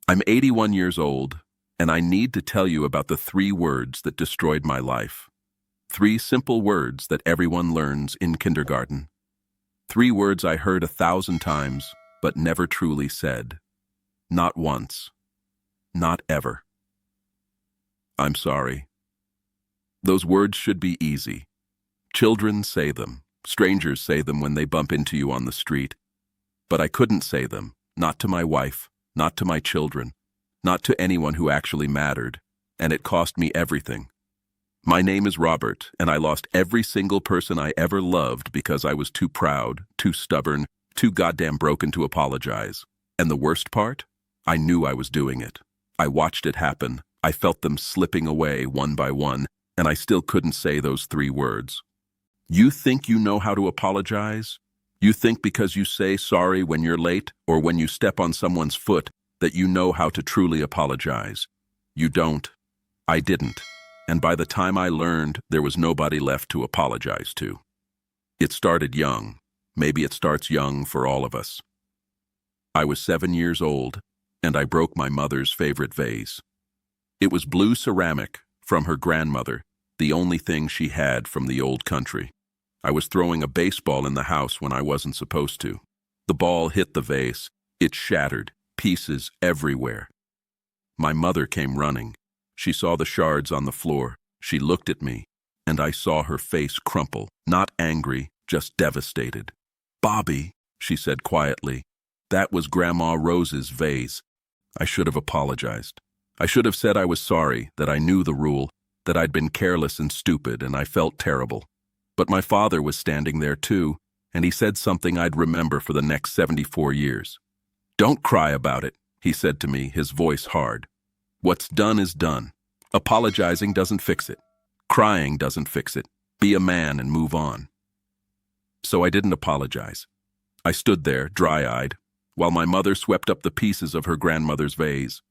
I'm 81 years old, and I need to tell you about the 3 words that destroyed my life. 3 simple words that everyone learns in kindergarten. 3 words I heard 1,000 times, but never truly said. Not once. Not ever. I'm sorry. Those words should be easy. Children say them. Strangers say them when they bump into you on the street. But I couldn't say them, not to my wife, not to my children, not to anyone who actually mattered, and it cost me everything. My name is Robert, and I lost every single person I ever loved because I was too proud, too stubborn, too goddamn broken to apologize. And the worst part? I knew I was doing it. I watched it happen. I felt them slipping away one by one, and I still couldn't say those 3 words. You think you know how to apologize? You think because you say sorry when you're late or when you step on someone's foot that you know how to truly apologize. You don't. I didn't. And by the time I learned, there was nobody left to apologize to. It started young. Maybe it starts young for all of us. I was 7 years old, and I broke my mother's favorite vase. It was blue ceramic from her grandmother, the only thing she had from the old country. I was throwing a baseball in the house when I wasn't supposed to. The ball hit the vase. It shattered, pieces everywhere. My mother came running. She saw the shards on the floor. She looked at me, and I saw her face crumple, not angry, just devastated. "Bobby," she said quietly, "that was Grandma Rose's vase." I should have apologized. I should have said I was sorry, that I knew the rule, that I'd been careless and stupid, and I felt terrible. But my father was standing there too, and he said something I'd remember for the next 74 years. "Don't cry about it," he said to me, his voice hard. "What's done is done. Apologizing doesn't fix it. Crying doesn't fix it. Be a man and move on." So I didn't apologize. I stood there, dry-eyed, while my mother swept up the pieces of her grandmother's vase.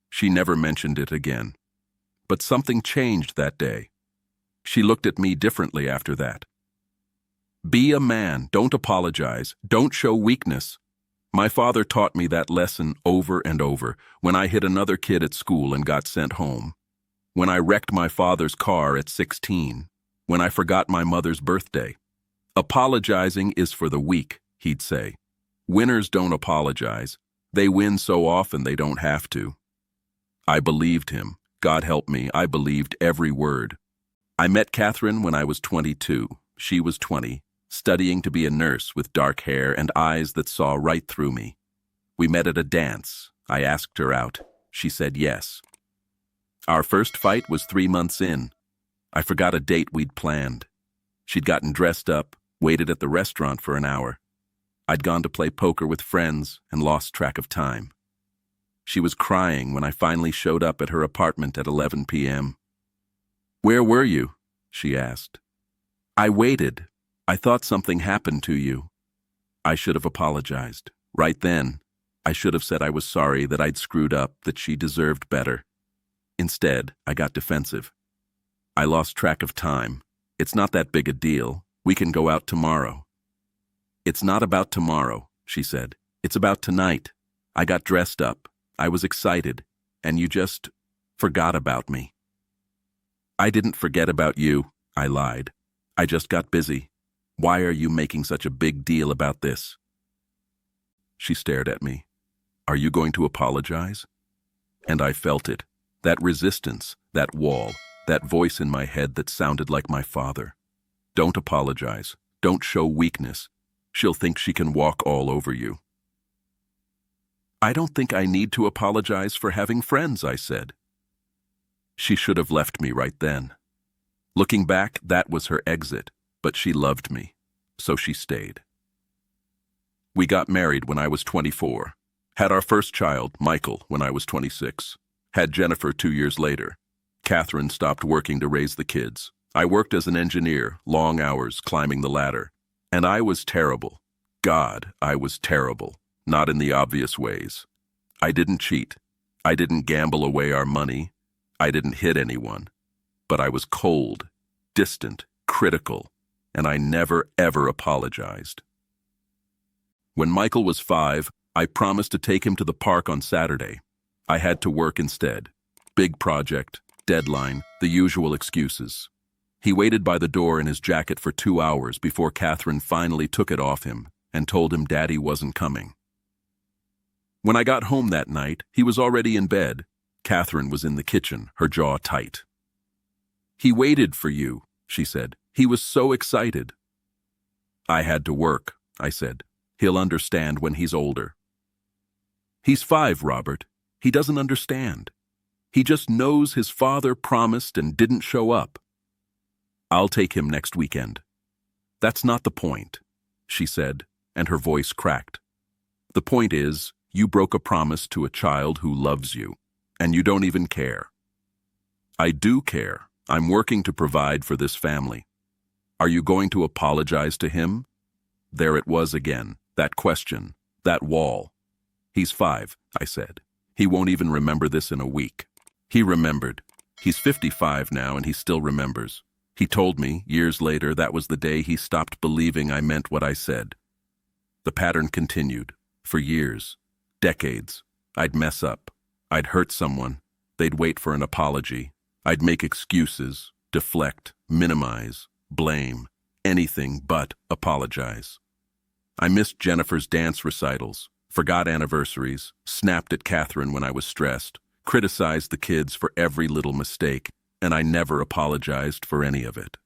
She never mentioned it again. But something changed that day. She looked at me differently after that. Be a man, don't apologize, don't show weakness. My father taught me that lesson over and over when I hit another kid at school and got sent home. When I wrecked my father's car at 16. When I forgot my mother's birthday. "Apologizing is for the weak," he'd say. "Winners don't apologize. They win so often they don't have to." I believed him. God help me, I believed every word. I met Catherine when I was 22. She was 20, studying to be a nurse with dark hair and eyes that saw right through me. We met at a dance. I asked her out. She said yes. Our first fight was 3 months in. I forgot a date we'd planned. She'd gotten dressed up, waited at the restaurant for an hour. I'd gone to play poker with friends and lost track of time. She was crying when I finally showed up at her apartment at 11 p.m. "Where were you?" she asked. "I waited. I thought something happened to you." I should have apologized. Right then, I should have said I was sorry, that I'd screwed up, that she deserved better. Instead, I got defensive. I lost track of time. "It's not that big a deal. We can go out tomorrow." "It's not about tomorrow," she said. "It's about tonight. I got dressed up. I was excited, and you just forgot about me." "I didn't forget about you," I lied. "I just got busy. Why are you making such a big deal about this?" She stared at me. "Are you going to apologize?" And I felt it. That resistance, that wall, that voice in my head that sounded like my father. "Don't apologize. Don't show weakness. She'll think she can walk all over you." "I don't think I need to apologize for having friends," I said. She should have left me right then. Looking back, that was her exit, but she loved me, so she stayed. We got married when I was 24. Had our first child, Michael, when I was 26. Had Jennifer 2 years later. Catherine stopped working to raise the kids. I worked as an engineer, long hours, climbing the ladder. And I was terrible. God, I was terrible. Not in the obvious ways. I didn't cheat. I didn't gamble away our money. I didn't hit anyone. But I was cold, distant, critical, and I never, ever apologized. When Michael was 5, I promised to take him to the park on Saturday. I had to work instead. Big project, deadline, the usual excuses. He waited by the door in his jacket for 2 hours before Catherine finally took it off him and told him Daddy wasn't coming. When I got home that night, he was already in bed. Catherine was in the kitchen, her jaw tight. "He waited for you," she said. "He was so excited." "I had to work," I said. "He'll understand when he's older." "He's 5, Robert. He doesn't understand. He just knows his father promised and didn't show up." "I'll take him next weekend." "That's not the point," she said, and her voice cracked. "The point is, you broke a promise to a child who loves you, and you don't even care." "I do care. I'm working to provide for this family." "Are you going to apologize to him?" There it was again, that question, that wall. "He's 5, I said. "He won't even remember this in a week." He remembered. He's 55 now, and he still remembers. He told me, years later, that was the day he stopped believing I meant what I said. The pattern continued, for years, decades. I'd mess up. I'd hurt someone. They'd wait for an apology. I'd make excuses, deflect, minimize, blame, anything but apologize. I missed Jennifer's dance recitals, forgot anniversaries, snapped at Catherine when I was stressed, criticized the kids for every little mistake, and I never apologized for any of it.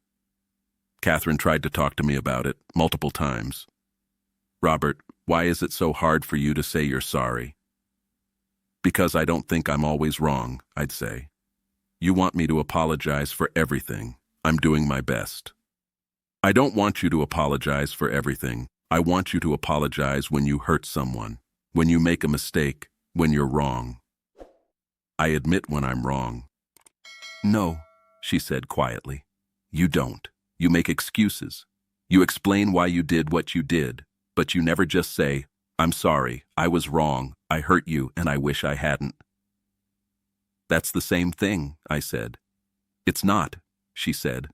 Catherine tried to talk to me about it multiple times. "Robert, why is it so hard for you to say you're sorry?" "Because I don't think I'm always wrong," I'd say. "You want me to apologize for everything. I'm doing my best." "I don't want you to apologize for everything. I want you to apologize when you hurt someone, when you make a mistake, when you're wrong." "I admit when I'm wrong." "No," she said quietly. "You don't. You make excuses. You explain why you did what you did, but you never just say, 'I'm sorry, I was wrong, I hurt you, and I wish I hadn't.'" "That's the same thing," I said. "It's not," she said.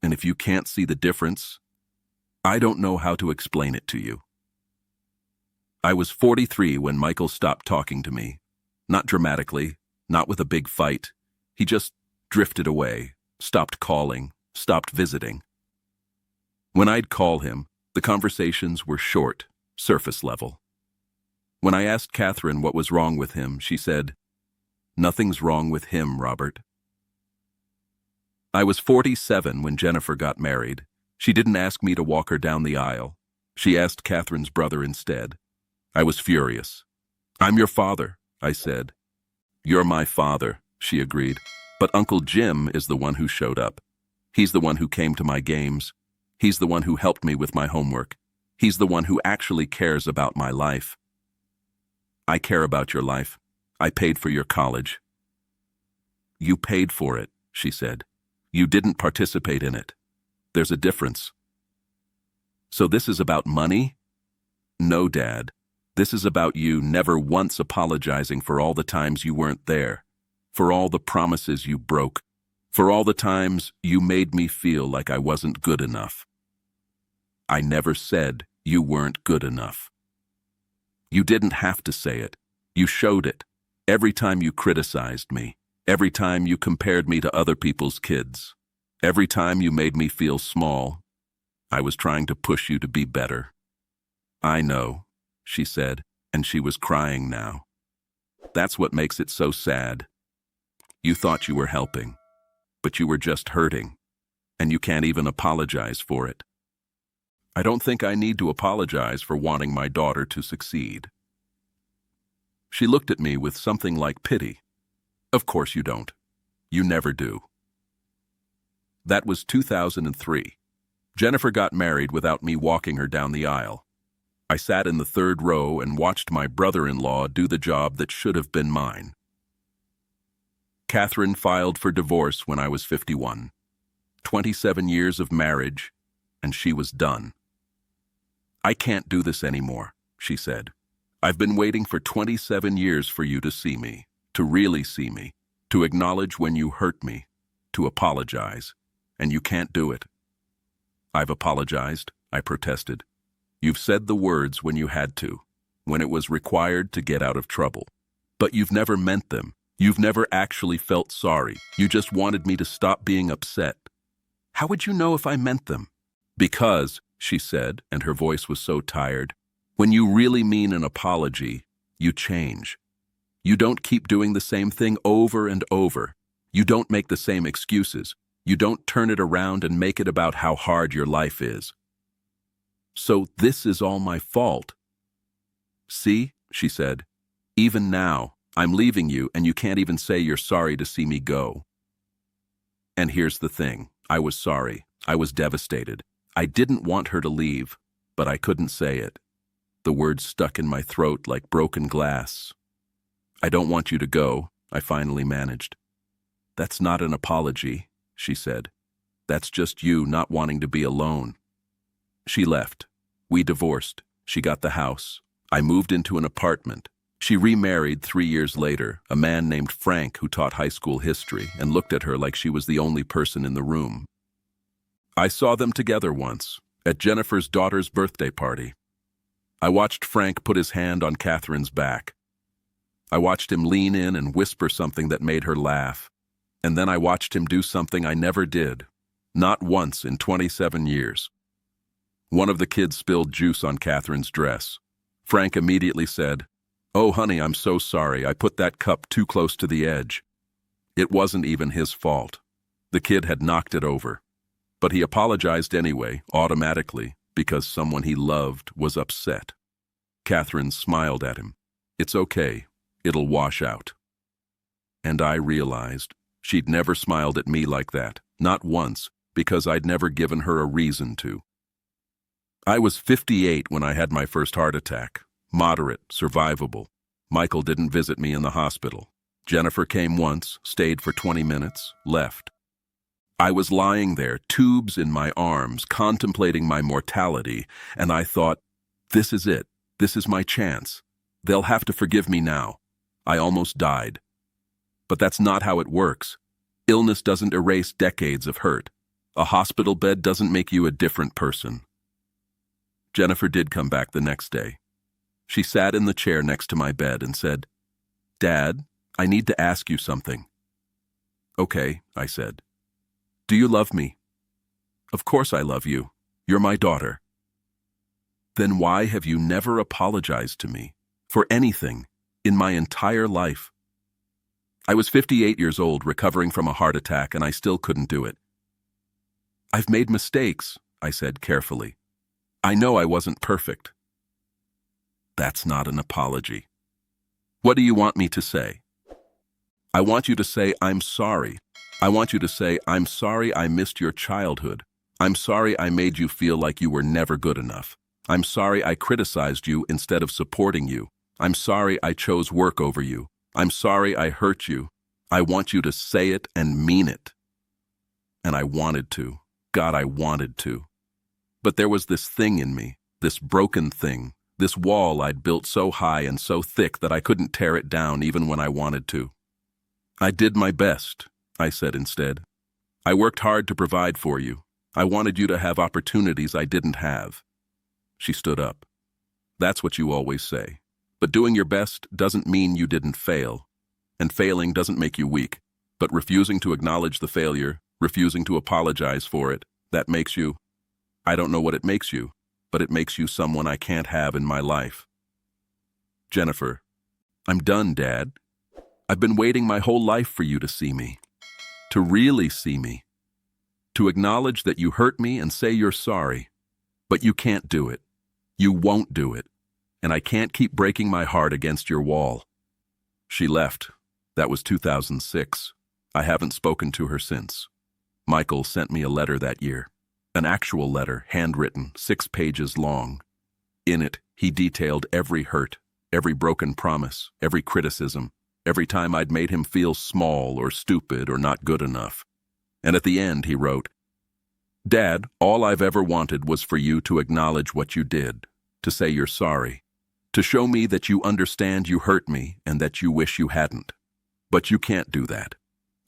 "And if you can't see the difference, I don't know how to explain it to you." I was 43 when Michael stopped talking to me. Not dramatically, not with a big fight. He just drifted away, stopped calling, stopped visiting. When I'd call him, the conversations were short, surface level. When I asked Catherine what was wrong with him, she said, "Nothing's wrong with him, Robert." I was 47 when Jennifer got married. She didn't ask me to walk her down the aisle. She asked Catherine's brother instead. I was furious. "I'm your father," I said. "You're my father," she agreed. "But Uncle Jim is the one who showed up. He's the one who came to my games. He's the one who helped me with my homework. He's the one who actually cares about my life." "I care about your life. I paid for your college." "You paid for it," she said. "You didn't participate in it. There's a difference." "So this is about money?" "No, Dad. This is about you never once apologizing for all the times you weren't there, for all the promises you broke, for all the times you made me feel like I wasn't good enough." "I never said you weren't good enough." "You didn't have to say it. You showed it. Every time you criticized me, every time you compared me to other people's kids, every time you made me feel small, I was trying to push you to be better." "I know," she said, and she was crying now. "That's what makes it so sad. You thought you were helping, but you were just hurting, and you can't even apologize for it." "I don't think I need to apologize for wanting my daughter to succeed." She looked at me with something like pity. "Of course you don't. You never do." That was 2003. Jennifer got married without me walking her down the aisle. I sat in the third row and watched my brother-in-law do the job that should have been mine. Catherine filed for divorce when I was 51. 27 years of marriage, and she was done. "I can't do this anymore," she said. "I've been waiting for 27 years for you to see me, to really see me, to acknowledge when you hurt me, to apologize, and you can't do it." "I've apologized," I protested. "You've said the words when you had to, when it was required to get out of trouble. But you've never meant them. You've never actually felt sorry. You just wanted me to stop being upset. How would you know if I meant them? Because, she said, and her voice was so tired, when you really mean an apology, you change. You don't keep doing the same thing over and over. You don't make the same excuses. You don't turn it around and make it about how hard your life is. So this is all my fault. See, she said, even now, I'm leaving you and you can't even say you're sorry to see me go. And here's the thing. I was sorry. I was devastated. I didn't want her to leave, but I couldn't say it. The words stuck in my throat like broken glass. I don't want you to go, I finally managed. That's not an apology, she said. That's just you not wanting to be alone. She left. We divorced. She got the house. I moved into an apartment. She remarried 3 years later, a man named Frank who taught high school history and looked at her like she was the only person in the room. I saw them together once, at Jennifer's daughter's birthday party. I watched Frank put his hand on Catherine's back. I watched him lean in and whisper something that made her laugh. And then I watched him do something I never did, not once in 27 years. One of the kids spilled juice on Catherine's dress. Frank immediately said, "Oh, honey, I'm so sorry. I put that cup too close to the edge." It wasn't even his fault. The kid had knocked it over. But he apologized anyway, automatically, because someone he loved was upset. Catherine smiled at him. "It's okay. It'll wash out." And I realized she'd never smiled at me like that, not once, because I'd never given her a reason to. I was 58 when I had my first heart attack. Moderate, survivable. Michael didn't visit me in the hospital. Jennifer came once, stayed for 20 minutes, left. I was lying there, tubes in my arms, contemplating my mortality, and I thought, this is it. This is my chance. They'll have to forgive me now. I almost died. But that's not how it works. Illness doesn't erase decades of hurt. A hospital bed doesn't make you a different person. Jennifer did come back the next day. She sat in the chair next to my bed and said, "Dad, I need to ask you something." "Okay," I said. "Do you love me?" "Of course I love you. You're my daughter." "Then why have you never apologized to me for anything in my entire life?" I was 58 years old, recovering from a heart attack, and I still couldn't do it. "I've made mistakes," I said carefully. "I know I wasn't perfect." "That's not an apology." "What do you want me to say?" "I want you to say, 'I'm sorry.' I want you to say, 'I'm sorry I missed your childhood. I'm sorry I made you feel like you were never good enough. I'm sorry I criticized you instead of supporting you. I'm sorry I chose work over you. I'm sorry I hurt you.' I want you to say it and mean it." And I wanted to. God, I wanted to. But there was this thing in me, this broken thing, this wall I'd built so high and so thick that I couldn't tear it down even when I wanted to. "I did my best," I said instead. "I worked hard to provide for you. I wanted you to have opportunities I didn't have." She stood up. "That's what you always say. But doing your best doesn't mean you didn't fail. And failing doesn't make you weak. But refusing to acknowledge the failure, refusing to apologize for it, that makes you, I don't know what it makes you, but it makes you someone I can't have in my life." "Jennifer, I'm done, Dad. I've been waiting my whole life for you to see me. To really see me. To acknowledge that you hurt me and say you're sorry. But you can't do it. You won't do it. And I can't keep breaking my heart against your wall." She left. That was 2006. I haven't spoken to her since. Michael sent me a letter that year. An actual letter, handwritten, 6 pages long. In it, he detailed every hurt, every broken promise, every criticism, every time I'd made him feel small or stupid or not good enough. And at the end, he wrote, "Dad, all I've ever wanted was for you to acknowledge what you did, to say you're sorry, to show me that you understand you hurt me and that you wish you hadn't. But you can't do that.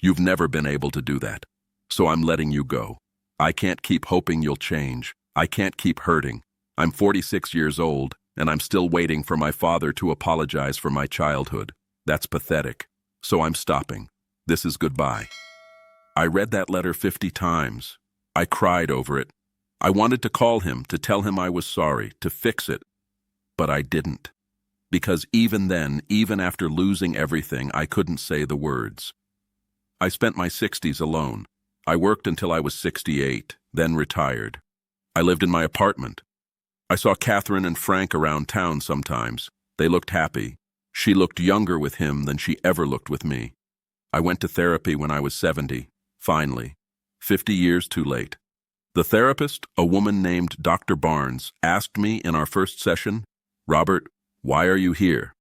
You've never been able to do that. So I'm letting you go. I can't keep hoping you'll change. I can't keep hurting. I'm 46 years old, and I'm still waiting for my father to apologize for my childhood. That's pathetic. So I'm stopping. This is goodbye. I read that letter 50 times. I cried over it. I wanted to call him, to tell him I was sorry, to fix it. But I didn't. Because even then, even after losing everything, I couldn't say the words. I spent my 60s alone. I worked until I was 68, then retired. I lived in my apartment. I saw Catherine and Frank around town sometimes. They looked happy. She looked younger with him than she ever looked with me. I went to therapy when I was 70, finally, 50 years too late. The therapist, a woman named Dr. Barnes, asked me in our first session, "Robert, why are you here?"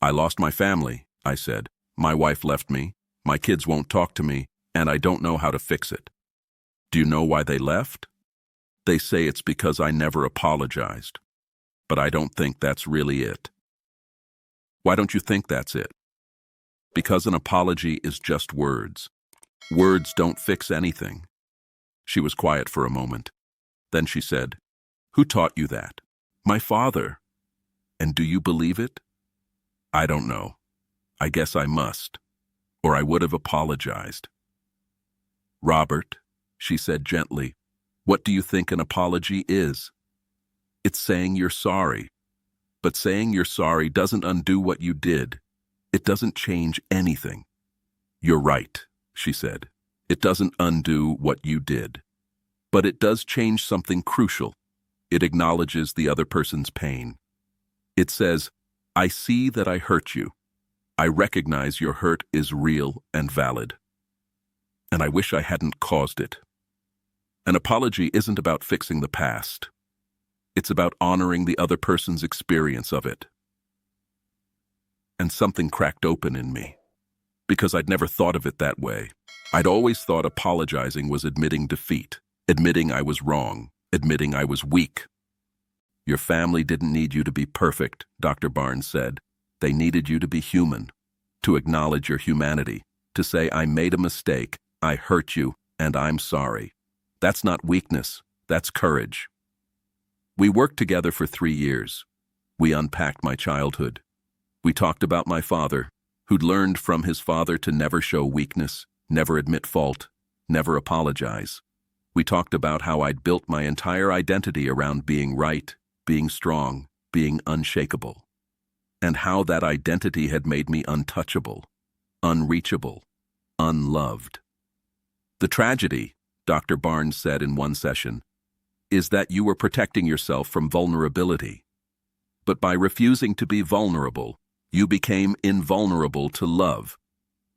"I lost my family," I said. "My wife left me, my kids won't talk to me, and I don't know how to fix it." "Do you know why they left?" "They say it's because I never apologized. But I don't think that's really it." "Why don't you think that's it?" "Because an apology is just words. Words don't fix anything." She was quiet for a moment. Then she said, "Who taught you that?" "My father." "And do you believe it?" "I don't know. I guess I must, or I would have apologized." "Robert," she said gently, "what do you think an apology is?" "It's saying you're sorry. But saying you're sorry doesn't undo what you did. It doesn't change anything." "You're right," she said. "It doesn't undo what you did. But it does change something crucial. It acknowledges the other person's pain. It says, I see that I hurt you. I recognize your hurt is real and valid. And I wish I hadn't caused it." An apology isn't about fixing the past. It's about honoring the other person's experience of it. And something cracked open in me, because I'd never thought of it that way. I'd always thought apologizing was admitting defeat, admitting I was wrong, admitting I was weak. "Your family didn't need you to be perfect," Dr. Barnes said. "They needed you to be human, to acknowledge your humanity, to say, I made a mistake, I hurt you, and I'm sorry. That's not weakness, that's courage." We worked together for 3 years. We unpacked my childhood. We talked about my father, who'd learned from his father to never show weakness, never admit fault, never apologize. We talked about how I'd built my entire identity around being right, being strong, being unshakable, and how that identity had made me untouchable, unreachable, unloved. "The tragedy," Dr. Barnes said in one session, "is that you were protecting yourself from vulnerability. But by refusing to be vulnerable, you became invulnerable to love.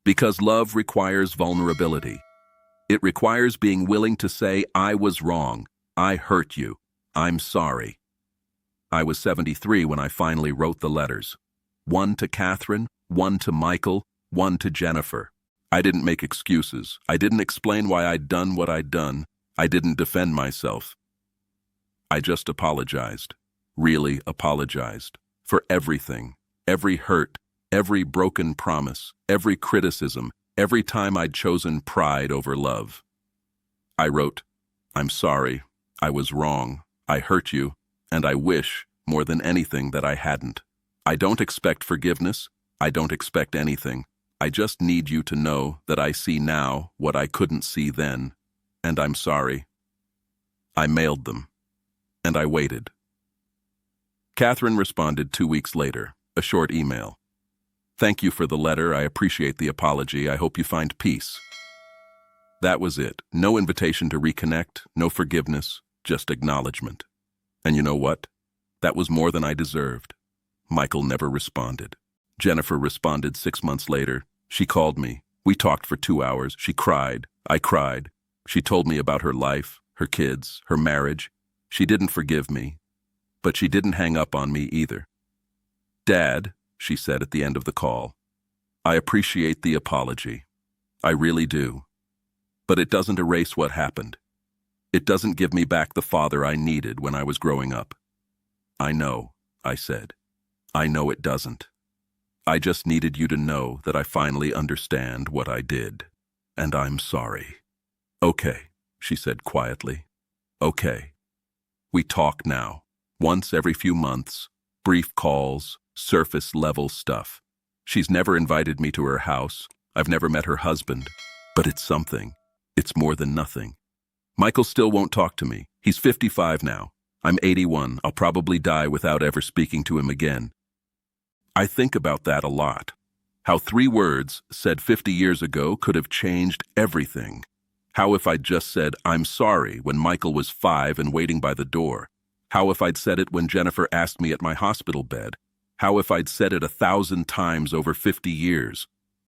Because love requires vulnerability. It requires being willing to say, I was wrong, I hurt you, I'm sorry." I was 73 when I finally wrote the letters. One to Catherine, one to Michael, one to Jennifer. I didn't make excuses. I didn't explain why I'd done what I'd done. I didn't defend myself. I just apologized, really apologized, for everything, every hurt, every broken promise, every criticism, every time I'd chosen pride over love. I wrote, "I'm sorry, I was wrong, I hurt you, and I wish, more than anything, that I hadn't. I don't expect forgiveness, I don't expect anything. I just need you to know that I see now what I couldn't see then, and I'm sorry." I mailed them, and I waited. Catherine responded 2 weeks later, a short email. "Thank you for the letter, I appreciate the apology, I hope you find peace." That was it. No invitation to reconnect, no forgiveness, just acknowledgement. And you know what? That was more than I deserved. Michael never responded. Jennifer responded 6 months later. She called me. We talked for 2 hours. She cried. I cried. She told me about her life, her kids, her marriage. She didn't forgive me, but she didn't hang up on me either. "Dad," she said at the end of the call, "I appreciate the apology. I really do. But it doesn't erase what happened. It doesn't give me back the father I needed when I was growing up." "I know," I said. "I know it doesn't. I just needed you to know that I finally understand what I did, and I'm sorry." "Okay," she said quietly. "Okay. We talk now, once every few months, brief calls, surface-level stuff." She's never invited me to her house. I've never met her husband. But it's something. It's more than nothing. Michael still won't talk to me. He's 55 now. I'm 81. I'll probably die without ever speaking to him again. I think about that a lot. How 3 words said 50 years ago could have changed everything. How if I'd just said, "I'm sorry," when Michael was 5 and waiting by the door? How if I'd said it when Jennifer asked me at my hospital bed? How if I'd said it 1,000 times over 50 years?